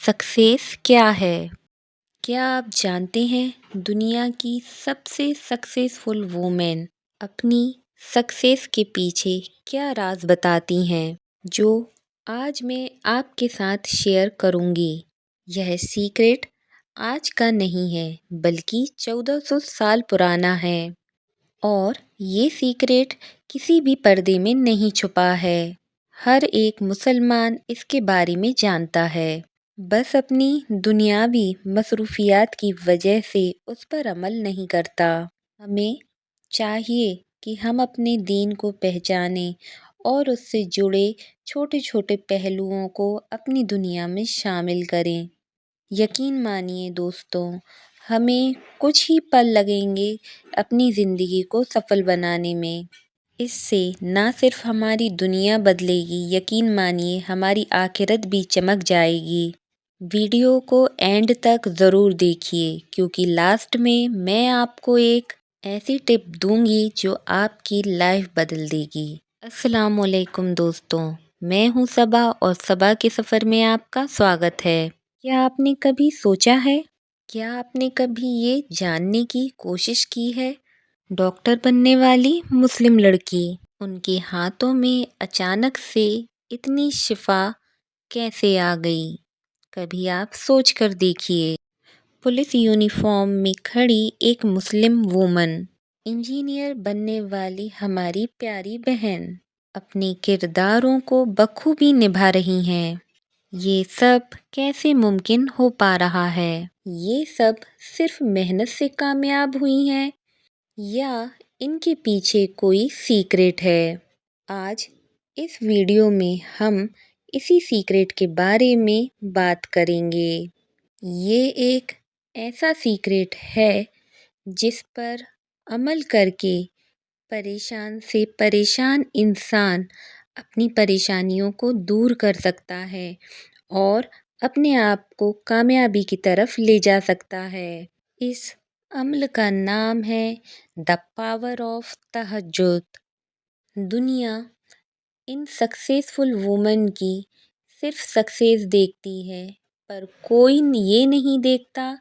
Success क्या है? क्या आप जानते हैं दुनिया की सबसे सक्सेसफुल वुमेन अपनी सक्सेस के पीछे क्या राज बताती हैं, जो आज मैं आपके साथ शेयर करूंगी। यह सीक्रेट आज का नहीं है बल्कि 1400 साल पुराना है और ये सीक्रेट किसी भी पर्दे में नहीं छुपा है। हर एक मुसलमान इसके बारे में जानता है, बस अपनी दुनियावी मसरूफियात की वजह से उस पर अमल नहीं करता। हमें चाहिए कि हम अपने दीन को पहचानें और उससे जुड़े छोटे छोटे पहलुओं को अपनी दुनिया में शामिल करें। यकीन मानिए दोस्तों, हमें कुछ ही पल लगेंगे अपनी ज़िंदगी को सफल बनाने में। इससे ना सिर्फ हमारी दुनिया बदलेगी, यकीन मानिए हमारी आखिरत भी चमक जाएगी। वीडियो को एंड तक ज़रूर देखिए, क्योंकि लास्ट में मैं आपको एक ऐसी टिप दूंगी जो आपकी लाइफ बदल देगी। अस्सलामुअलैकुम दोस्तों, मैं हूँ सबा और सबा के सफ़र में आपका स्वागत है। क्या आपने कभी सोचा है, क्या आपने कभी ये जानने की कोशिश की है, डॉक्टर बनने वाली मुस्लिम लड़की, उनके हाथों में अचानक से इतनी शिफा कैसे आ गई? कभी आप सोच कर देखिए। पुलिस यूनिफॉर्म में खड़ी एक मुस्लिम वुमन, इंजीनियर बनने वाली हमारी प्यारी बहन, अपने किरदारों को बखूबी निभा रही हैं। ये सब कैसे मुमकिन हो पा रहा है? ये सब सिर्फ मेहनत से कामयाब हुई हैं या इनके पीछे कोई सीक्रेट है? आज इस वीडियो में हम इसी सीक्रेट के बारे में बात करेंगे। ये एक ऐसा सीक्रेट है जिस पर अमल करके परेशान से परेशान इंसान अपनी परेशानियों को दूर कर सकता है और अपने आप को कामयाबी की तरफ ले जा सकता है। इस अमल का नाम है द पावर ऑफ तहज्जुद। दुनिया इन सक्सेसफुल वुमेन की सिर्फ सक्सेस देखती है, पर कोई ये नहीं देखता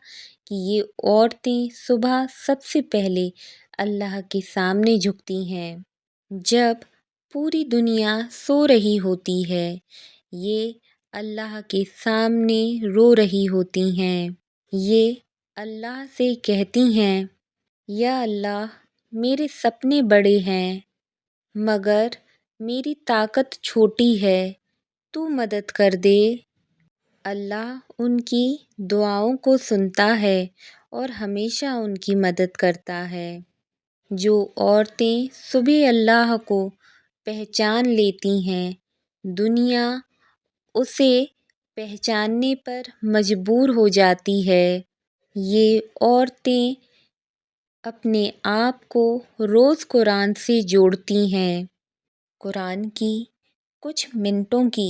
कि ये औरतें सुबह सबसे पहले अल्लाह के सामने झुकती हैं। जब पूरी दुनिया सो रही होती है, ये अल्लाह के सामने रो रही होती हैं। ये अल्लाह से कहती हैं, या अल्लाह, मेरे सपने बड़े हैं मगर मेरी ताकत छोटी है, तू मदद कर दे। अल्लाह उनकी दुआओं को सुनता है और हमेशा उनकी मदद करता है। जो औरतें सुबह अल्लाह को पहचान लेती हैं, दुनिया उसे पहचानने पर मजबूर हो जाती है। ये औरतें अपने आप को रोज़ कुरान से जोड़ती हैं। कुरान की कुछ मिनटों की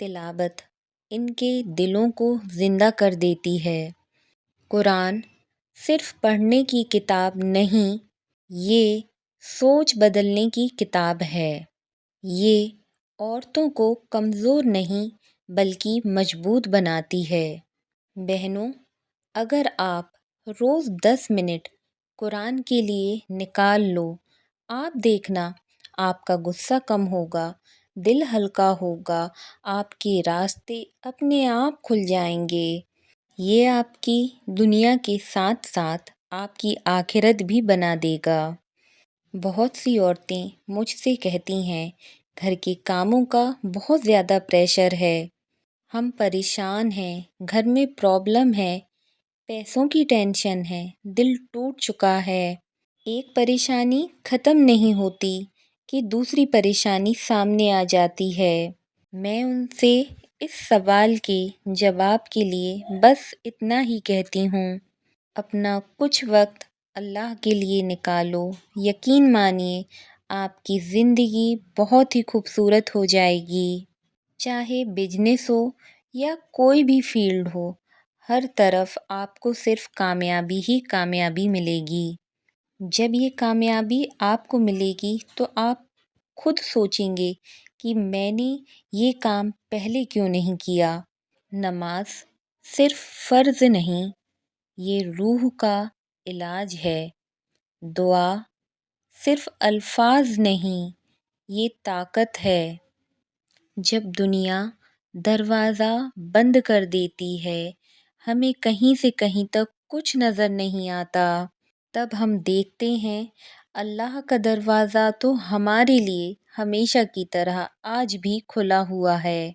तिलावत इनके दिलों को ज़िंदा कर देती है। कुरान सिर्फ पढ़ने की किताब नहीं, ये सोच बदलने की किताब है। ये औरतों को कमज़ोर नहीं बल्कि मजबूत बनाती है। बहनों, अगर आप रोज़ 10 मिनट कुरान के लिए निकाल लो, आप देखना आपका गुस्सा कम होगा, दिल हल्का होगा, आपके रास्ते अपने आप खुल जाएंगे। ये आपकी दुनिया के साथ साथ आपकी आखिरत भी बना देगा। बहुत सी औरतें मुझसे कहती हैं, घर के कामों का बहुत ज़्यादा प्रेशर है, हम परेशान हैं, घर में प्रॉब्लम है, पैसों की टेंशन है, दिल टूट चुका है। एक परेशानी ख़त्म नहीं होती कि दूसरी परेशानी सामने आ जाती है। मैं उनसे इस सवाल के जवाब के लिए बस इतना ही कहती हूँ, अपना कुछ वक्त अल्लाह के लिए निकालो। यकीन मानिए आपकी ज़िंदगी बहुत ही खूबसूरत हो जाएगी। चाहे बिजनेस हो या कोई भी फील्ड हो, हर तरफ आपको सिर्फ कामयाबी ही कामयाबी मिलेगी। जब ये कामयाबी आपको मिलेगी तो आप खुद सोचेंगे कि मैंने ये काम पहले क्यों नहीं किया। नमाज صرف فرض نہیں، یہ روح کا علاج ہے۔ دعا صرف الفاظ نہیں، یہ طاقت ہے۔ جب دنیا دروازہ بند کر دیتی ہے، ہمیں کہیں سے کہیں تک کچھ نظر نہیں آتا، تب ہم دیکھتے ہیں اللہ کا دروازہ تو ہمارے لیے ہمیشہ کی طرح آج بھی کھلا ہوا ہے۔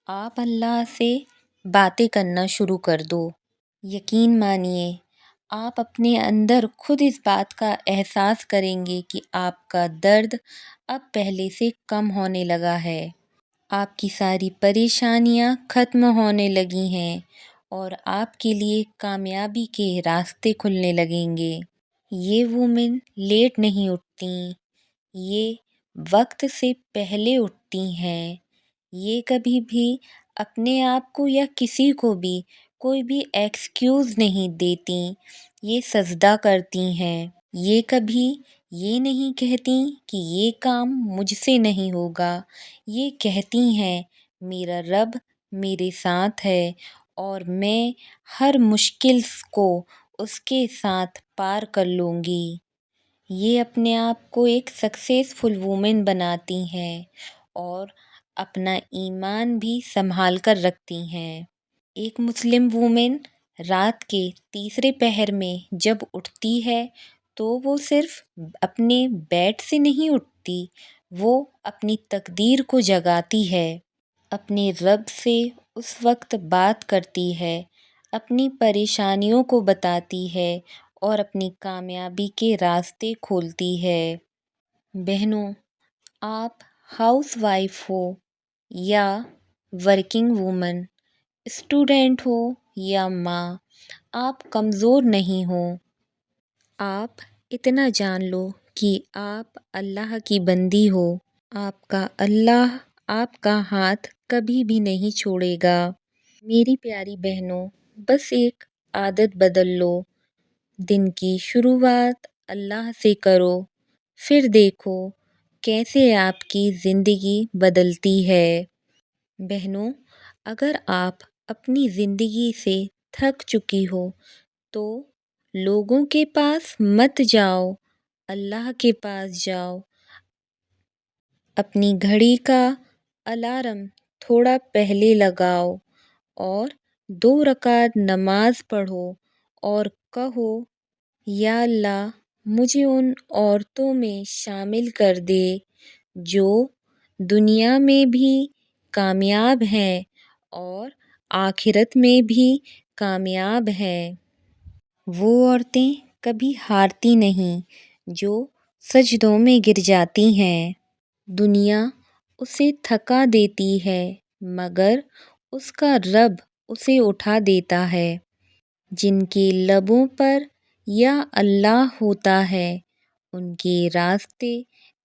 آپ اللہ سے باتیں کرنا شروع کر دو۔ یقین مانیے، آپ اپنے اندر خود اس بات کا احساس کریں گے کہ آپ کا درد اب پہلے سے کم ہونے لگا ہے۔ آپ کی ساری پریشانیاں ختم ہونے لگی ہیں اور آپ کے لیے کامیابی کے راستے کھلنے لگیں گے۔ یہ وومن لیٹ نہیں اٹھتی، یہ وقت سے پہلے اٹھتی ہیں۔ یہ کبھی بھی اپنے آپ کو یا کسی کو بھی کوئی بھی ایکسکیوز نہیں دیتی، یہ سجدہ کرتی ہیں۔ یہ کبھی یہ نہیں کہتی کہ یہ کام مجھ سے نہیں ہوگا، یہ کہتی ہیں میرا رب میرے ساتھ ہے اور میں ہر مشکل کو اس کے ساتھ پار کر لوں گی۔ یہ اپنے آپ کو ایک سکسیسفل وومن بناتی ہیں اور اپنا ایمان بھی سنبھال کر رکھتی ہیں۔ ایک مسلم وومن رات کے تیسرے پہر میں جب اٹھتی ہے تو وہ صرف اپنے بیڈ سے نہیں اٹھتی، وہ اپنی تقدیر کو جگاتی ہے، اپنے رب سے اس وقت بات کرتی ہے، اپنی پریشانیوں کو بتاتی ہے اور اپنی کامیابی کے راستے کھولتی ہے۔ بہنوں، آپ ہاؤس وائف ہو یا ورکنگ وومن، اسٹوڈنٹ ہو یا ماں، آپ کمزور نہیں ہو۔ آپ اتنا جان لو کہ آپ اللہ کی بندی ہو۔ آپ کا اللہ آپ کا ہاتھ کبھی بھی نہیں چھوڑے گا۔ میری پیاری بہنوں، بس ایک عادت بدل لو۔ دن کی شروعات اللہ سے کرو، پھر دیکھو کیسے آپ کی زندگی بدلتی ہے۔ بہنوں، اگر آپ اپنی زندگی سے تھک چکی ہو تو لوگوں کے پاس مت جاؤ، اللہ کے پاس جاؤ۔ اپنی گھڑی کا الارم تھوڑا پہلے لگاؤ اور 2 رکعت نماز پڑھو اور کہو یا اللہ مجھے ان عورتوں میں شامل کر دے جو دنیا میں بھی کامیاب ہیں اور آخرت میں بھی کامیاب ہیں۔ وہ عورتیں کبھی ہارتی نہیں جو سجدوں میں گر جاتی ہیں۔ دنیا اسے تھکا دیتی ہے مگر اس کا رب اسے اٹھا دیتا ہے۔ جن کے لبوں پر یا اللہ ہوتا ہے ان کے راستے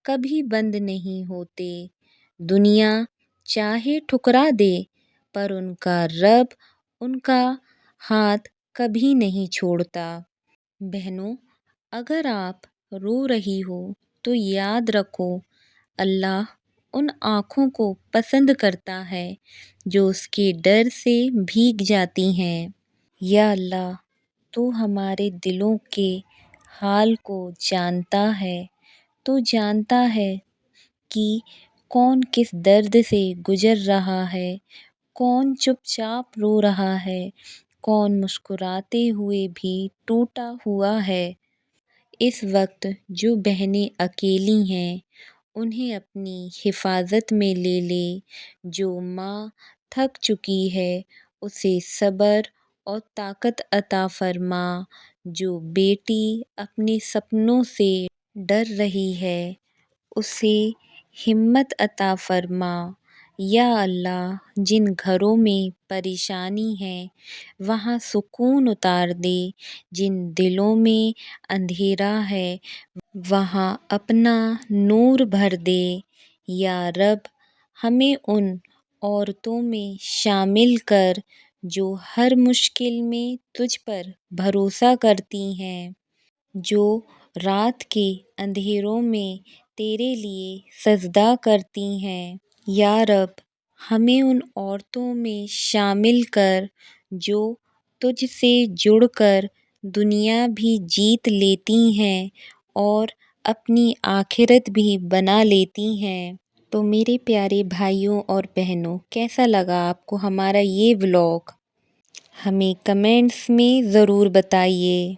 کبھی بند نہیں ہوتے۔ دنیا چاہے ٹھکرا دے پر ان کا رب ان کا ہاتھ کبھی نہیں چھوڑتا۔ بہنوں، اگر آپ رو رہی ہو تو یاد رکھو اللہ ان آنکھوں کو پسند کرتا ہے جو اس کے ڈر سے بھیگ جاتی ہیں۔ یا اللہ، تو ہمارے دلوں کے حال کو جانتا ہے، تو جانتا ہے کہ کون کس درد سے گزر رہا ہے، کون چپ چاپ رو رہا ہے، کون مسکراتے ہوئے بھی ٹوٹا ہوا ہے۔ اس وقت جو بہنیں اکیلی ہیں انہیں اپنی حفاظت میں لے لے۔ جو ماں تھک چکی ہے اسے صبر اور طاقت عطا فرما۔ جو بیٹی اپنے سپنوں سے ڈر رہی ہے اسے ہمت عطا فرما۔ یا اللہ، جن گھروں میں پریشانی ہے وہاں سکون اتار دے، جن دلوں میں اندھیرا ہے وہاں اپنا نور بھر دے۔ یا رب، ہمیں ان عورتوں میں شامل کر جو ہر مشکل میں تجھ پر بھروسہ کرتی ہیں، جو رات کے اندھیروں میں تیرے لیے سجدہ کرتی ہیں۔ یا رب، ہمیں ان عورتوں میں شامل کر جو تجھ سے جڑ کر دنیا بھی جیت لیتی ہیں اور اپنی آخرت بھی بنا لیتی ہیں۔ تو میرے پیارے بھائیوں اور بہنوں، کیسا لگا آپ کو ہمارا یہ ولاگ؟ ہمیں کمنٹس میں ضرور بتائیے۔